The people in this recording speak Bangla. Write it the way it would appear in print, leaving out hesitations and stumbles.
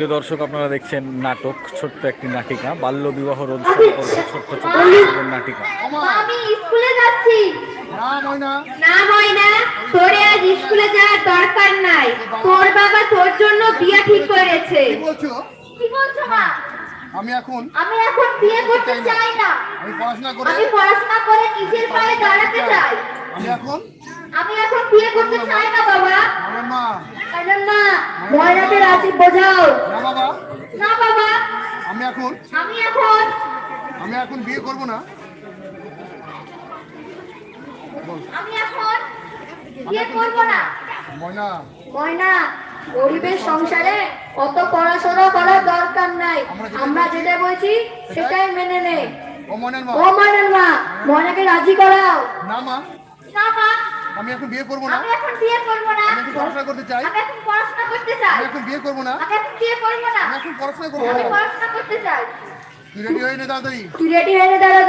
প্রিয় দর্শক, আপনারা দেখছেন নাটক, ছোট্ট একটি নাটিকা, বাল্য বিবাহ রোধ সম্পর্কে ছোট্ট ছোট্ট শিশুদের নাটিকা। আমি স্কুলে যাচ্ছি। না ময়না, না ময়না, তোর আজ স্কুলে যাওয়ার দরকার নাই। তোর বাবা তোর জন্য বিয়ে ঠিক করেছে। কি বলছো? কি বলছো মা? আমি এখন বিয়ে করতে চাই না। আমি পড়াশোনা করে নিজের পায়ে দাঁড়াতে চাই। আমি এখন বিয়ে করতে চাই না বাবা। আমার মা। কারণ না, ময়নাকে রাজি বোঝাও। না বাবা, না বাবা, আমি এখন বিয়ে করব না। আমি এখন বিয়ে করব না। ময়না, ময়না, গরিবের সংসারে অত পড়াশোনা করার দরকার নাই। আমরা যেটা বলছি সেটাই মেনে নে। ও ময়নার মা। ও ময়নার মা, ময়নাকে রাজি করাও। না মা, না মা, আমি এখন বিয়ে করব না। আমি এখন বিয়ে করব না। আমি এখন পড়াশোনা করতে চাই। আমি এখন পড়াশোনা করতে চাই। আমি এখন বিয়ে করব না। আমি এখন বিয়ে করব না। আমি এখন পড়াশোনা করব আমি না। পড়াশোনা করতে চাই। তুই রেডি হয়ে নে তাড়াতাড়ি। তুই রেডি হয়ে নে দাঁড়া।